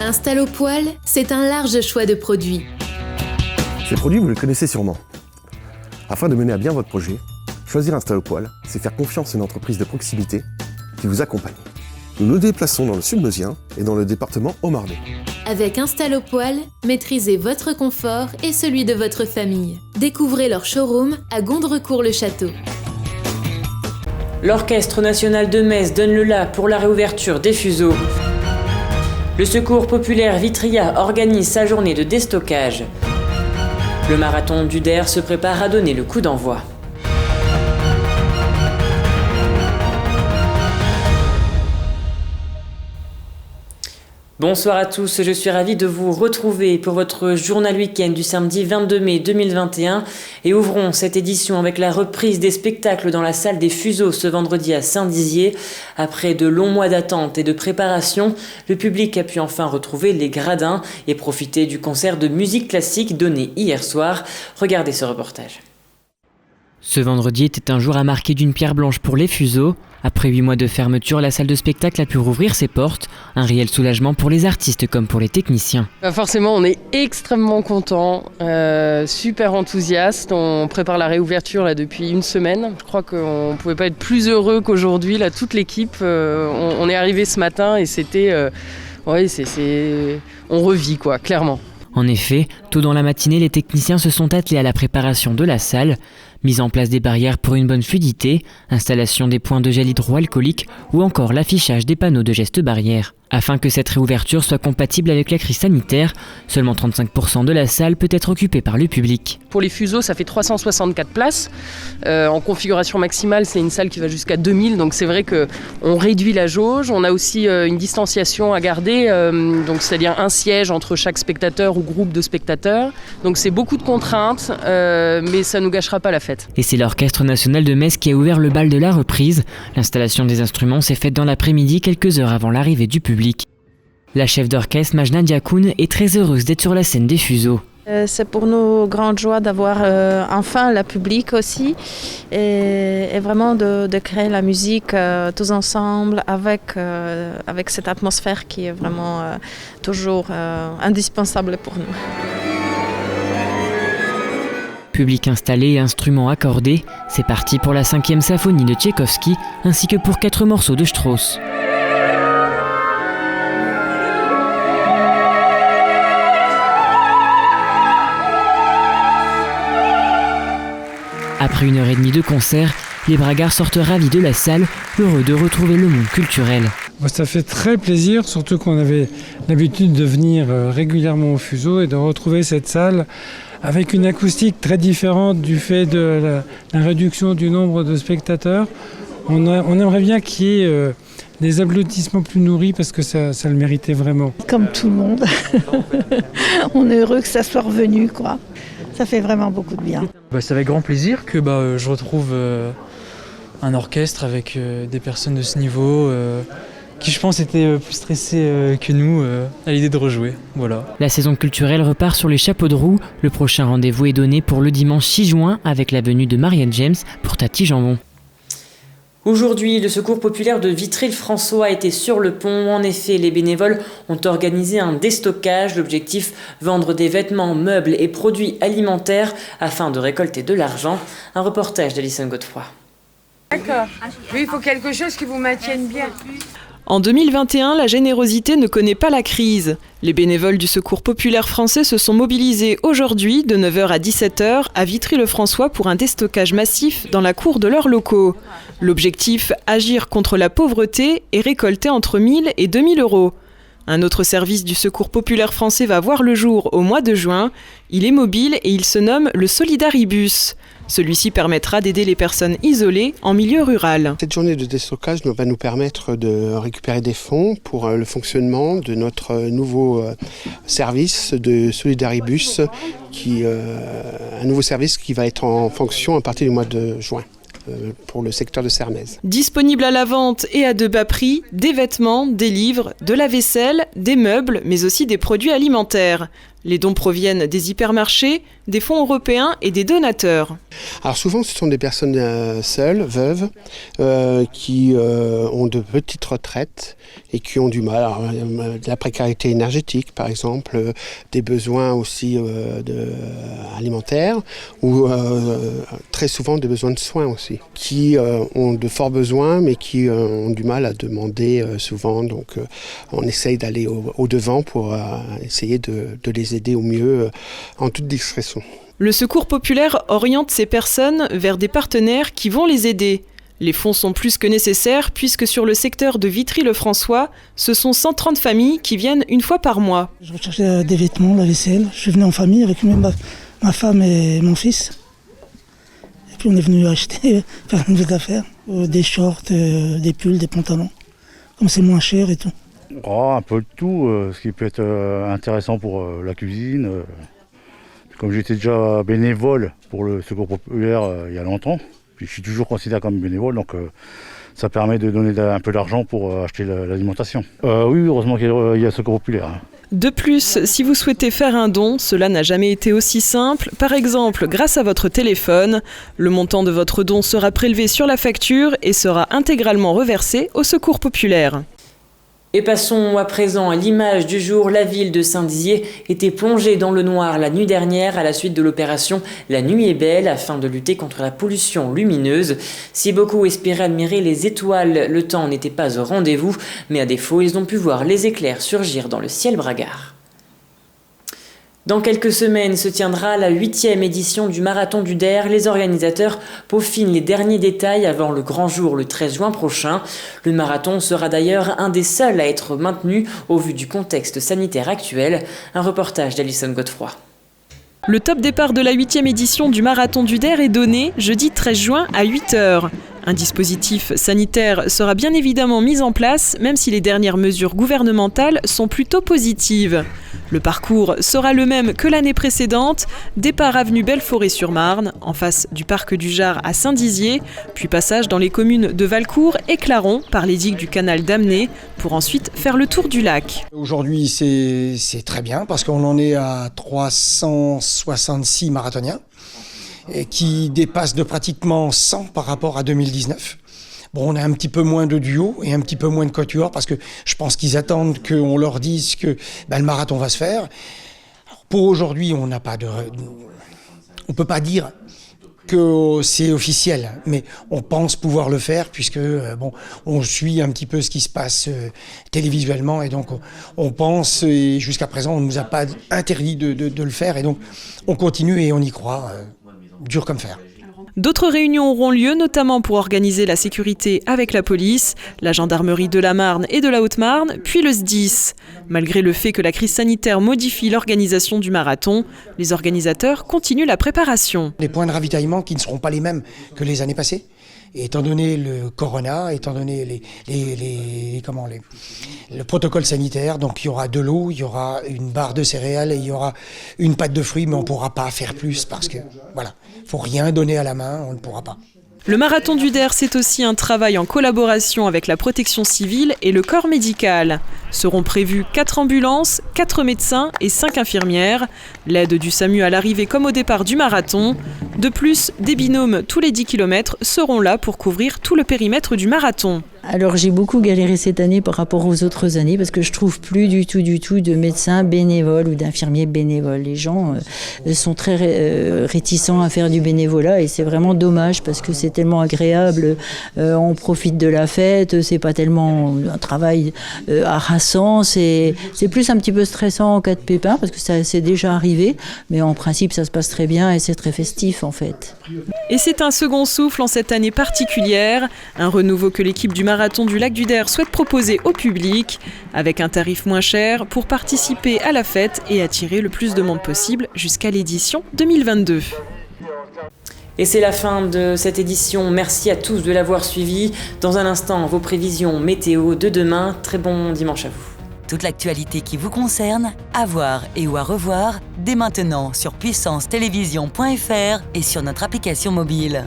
Installopoil, c'est un large choix de produits. Ces produits, vous les connaissez sûrement. Afin de mener à bien votre projet, choisir Installopoil, c'est faire confiance à une entreprise de proximité qui vous accompagne. Nous nous déplaçons dans le Sud-Meusien et dans le département Haut-Marnais. Avec Installopoil, maîtrisez votre confort et celui de votre famille. Découvrez leur showroom à Gondrecourt-le-Château. L'Orchestre national de Metz donne le la pour la réouverture des fuseaux. Le Secours populaire Vitria organise sa journée de déstockage. Le marathon du Der se prépare à donner le coup d'envoi. Bonsoir à tous, je suis ravi de vous retrouver pour votre journal week-end du samedi 22 mai 2021 et ouvrons cette édition avec la reprise des spectacles dans la salle des Fuseaux ce vendredi à Saint-Dizier. Après de longs mois d'attente et de préparation, le public a pu enfin retrouver les gradins et profiter du concert de musique classique donné hier soir. Regardez ce reportage. Ce vendredi était un jour à marquer d'une pierre blanche pour les Fuseaux. Après 8 mois de fermeture, la salle de spectacle a pu rouvrir ses portes. Un réel soulagement pour les artistes comme pour les techniciens. Forcément, on est extrêmement contents, super enthousiastes. On prépare la réouverture là, depuis une semaine. Je crois qu'on ne pouvait pas être plus heureux qu'aujourd'hui. Là, toute l'équipe, on est arrivé ce matin et c'était... on revit, quoi, clairement. En effet, tôt dans la matinée, les techniciens se sont attelés à la préparation de la salle. Mise en place des barrières pour une bonne fluidité, installation des points de gel hydroalcoolique ou encore l'affichage des panneaux de gestes barrières. Afin que cette réouverture soit compatible avec la crise sanitaire, seulement 35% de la salle peut être occupée par le public. Pour les Fuseaux, ça fait 364 places. En configuration maximale, c'est une salle qui va jusqu'à 2000, donc c'est vrai qu'on réduit la jauge. On a aussi une distanciation à garder, donc c'est-à-dire un siège entre chaque spectateur ou groupe de spectateurs. Donc c'est beaucoup de contraintes, mais ça ne nous gâchera pas la fête. Et c'est l'Orchestre national de Metz qui a ouvert le bal de la reprise. L'installation des instruments s'est faite dans l'après-midi, quelques heures avant l'arrivée du public. La chef d'orchestre Majna Diakoun est très heureuse d'être sur la scène des Fuseaux. C'est pour nous grande joie d'avoir enfin le public aussi et vraiment de créer la musique tous ensemble avec cette atmosphère qui est vraiment toujours indispensable pour nous. Public installé et instruments accordés, c'est parti pour la 5e symphonie de Tchaïkovski ainsi que pour 4 morceaux de Strauss. Après 1h30 de concert, les bragards sortent ravis de la salle, heureux de retrouver le monde culturel. Ça fait très plaisir, surtout qu'on avait l'habitude de venir régulièrement au Fuseau et de retrouver cette salle avec une acoustique très différente du fait de la réduction du nombre de spectateurs. On aimerait bien qu'il y ait des applaudissements plus nourris parce que ça le méritait vraiment. Comme tout le monde, on est heureux que ça soit revenu, quoi. Ça fait vraiment beaucoup de bien. C'est avec grand plaisir que je retrouve un orchestre avec des personnes de ce niveau qui, je pense, étaient plus stressées que nous à l'idée de rejouer. Voilà. La saison culturelle repart sur les chapeaux de roue. Le prochain rendez-vous est donné pour le dimanche 6 juin avec la venue de Marianne James pour Tati Jambon. Aujourd'hui, le Secours populaire de Vitry-le-François était sur le pont. En effet, les bénévoles ont organisé un déstockage. L'objectif, vendre des vêtements, meubles et produits alimentaires afin de récolter de l'argent. Un reportage d'Alison Godefroy. D'accord. Oui, il faut quelque chose qui vous maintienne bien. En 2021, la générosité ne connaît pas la crise. Les bénévoles du Secours populaire français se sont mobilisés aujourd'hui de 9h à 17h à Vitry-le-François pour un déstockage massif dans la cour de leurs locaux. L'objectif, agir contre la pauvreté et récolter entre 1000 et 2000 euros. Un autre service du Secours populaire français va voir le jour au mois de juin. Il est mobile et il se nomme le Solidaribus. Celui-ci permettra d'aider les personnes isolées en milieu rural. Cette journée de déstockage va nous permettre de récupérer des fonds pour le fonctionnement de notre nouveau service de Solidaribus, un nouveau service qui va être en fonction à partir du mois de juin pour le secteur de Sermaize. Disponible à la vente et à de bas prix, des vêtements, des livres, de la vaisselle, des meubles, mais aussi des produits alimentaires. Les dons proviennent des hypermarchés, des fonds européens et des donateurs. Alors souvent, ce sont des personnes seules, veuves, qui ont de petites retraites et qui ont du mal. Alors, de la précarité énergétique, par exemple, des besoins aussi alimentaires ou très souvent des besoins de soins aussi, qui ont de forts besoins mais qui ont du mal à demander souvent. Donc on essaye d'aller au-devant pour essayer de les aider au mieux en toute discrétion. Le Secours populaire oriente ces personnes vers des partenaires qui vont les aider. Les fonds sont plus que nécessaires puisque sur le secteur de Vitry-le-François, ce sont 130 familles qui viennent une fois par mois. Je recherchais des vêtements, la vaisselle. Je suis venu en famille avec ma femme et mon fils. Et puis on est venu acheter, faire une nouvelle affaire, des shorts, des pulls, des pantalons. Comme c'est moins cher et tout. Un peu de tout, ce qui peut être intéressant pour la cuisine. Comme j'étais déjà bénévole pour le Secours populaire il y a longtemps, puis je suis toujours considéré comme bénévole, donc ça permet de donner un peu d'argent pour acheter l'alimentation. Oui, heureusement qu'il y a le Secours populaire. De plus, si vous souhaitez faire un don, cela n'a jamais été aussi simple. Par exemple, grâce à votre téléphone, le montant de votre don sera prélevé sur la facture et sera intégralement reversé au Secours populaire. Et passons à présent à l'image du jour. La ville de Saint-Dizier était plongée dans le noir la nuit dernière à la suite de l'opération La Nuit est belle afin de lutter contre la pollution lumineuse. Si beaucoup espéraient admirer les étoiles, le temps n'était pas au rendez-vous, mais à défaut, ils ont pu voir les éclairs surgir dans le ciel bragard. Dans quelques semaines se tiendra la 8e édition du Marathon du Der. Les organisateurs peaufinent les derniers détails avant le grand jour le 13 juin prochain. Le marathon sera d'ailleurs un des seuls à être maintenu au vu du contexte sanitaire actuel. Un reportage d'Alison Godefroy. Le top départ de la 8e édition du Marathon du Der est donné jeudi 13 juin à 8h. Un dispositif sanitaire sera bien évidemment mis en place, même si les dernières mesures gouvernementales sont plutôt positives. Le parcours sera le même que l'année précédente, départ avenue Belforêt-sur-Marne, en face du parc du Jard à Saint-Dizier, puis passage dans les communes de Valcourt et Claron par les digues du canal d'Amnée, pour ensuite faire le tour du lac. Aujourd'hui, c'est très bien parce qu'on en est à 366 marathoniens, qui dépasse de pratiquement 100 par rapport à 2019. Bon, on a un petit peu moins de duos et un petit peu moins de quatuors parce que je pense qu'ils attendent qu'on leur dise que le marathon va se faire. Alors, pour aujourd'hui, on peut pas dire que c'est officiel, mais on pense pouvoir le faire puisque on suit un petit peu ce qui se passe télévisuellement et donc on pense, et jusqu'à présent on ne nous a pas interdit de le faire et donc on continue et on y croit. Dur comme fer. D'autres réunions auront lieu, notamment pour organiser la sécurité avec la police, la gendarmerie de la Marne et de la Haute-Marne, puis le SDIS. Malgré le fait que la crise sanitaire modifie l'organisation du marathon, les organisateurs continuent la préparation. Les points de ravitaillement qui ne seront pas les mêmes que les années passées. Et étant donné le corona, étant donné le protocole sanitaire, donc il y aura de l'eau, il y aura une barre de céréales et il y aura une pâte de fruits, mais on ne pourra pas faire plus parce que faut rien donner à la main, on ne pourra pas. Le Marathon du Der, c'est aussi un travail en collaboration avec la protection civile et le corps médical. Seront prévues 4 ambulances, 4 médecins et 5 infirmières. L'aide du SAMU à l'arrivée comme au départ du marathon. De plus, des binômes tous les 10 km seront là pour couvrir tout le périmètre du marathon. Alors j'ai beaucoup galéré cette année par rapport aux autres années parce que je trouve plus du tout de médecins bénévoles ou d'infirmiers bénévoles. Les gens sont très réticents à faire du bénévolat et c'est vraiment dommage parce que c'est tellement agréable. On profite de la fête, c'est pas tellement un travail harassant, c'est plus un petit peu stressant en cas de pépin parce que ça c'est déjà arrivé, mais en principe ça se passe très bien et c'est très festif en fait. Et c'est un second souffle en cette année particulière, un renouveau que l'équipe du Marathon du Lac du Der souhaite proposer au public, avec un tarif moins cher pour participer à la fête et attirer le plus de monde possible jusqu'à l'édition 2022. Et c'est la fin de cette édition. Merci à tous de l'avoir suivi. Dans un instant, vos prévisions météo de demain. Très bon dimanche à vous. Toute l'actualité qui vous concerne, à voir et ou à revoir, dès maintenant sur puissancetélévision.fr et sur notre application mobile.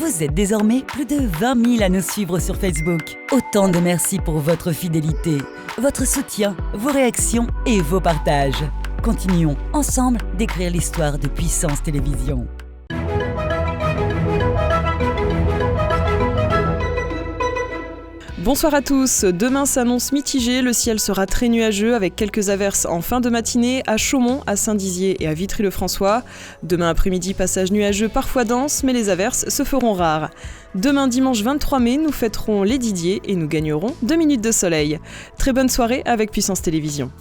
Vous êtes désormais plus de 20 000 à nous suivre sur Facebook. Autant de merci pour votre fidélité, votre soutien, vos réactions et vos partages. Continuons ensemble d'écrire l'histoire de Puissance Télévisions. Bonsoir à tous, demain s'annonce mitigé, le ciel sera très nuageux avec quelques averses en fin de matinée à Chaumont, à Saint-Dizier et à Vitry-le-François. Demain après-midi, passage nuageux parfois dense, mais les averses se feront rares. Demain dimanche 23 mai, nous fêterons les Didier et nous gagnerons 2 minutes de soleil. Très bonne soirée avec Puissance Télévisions.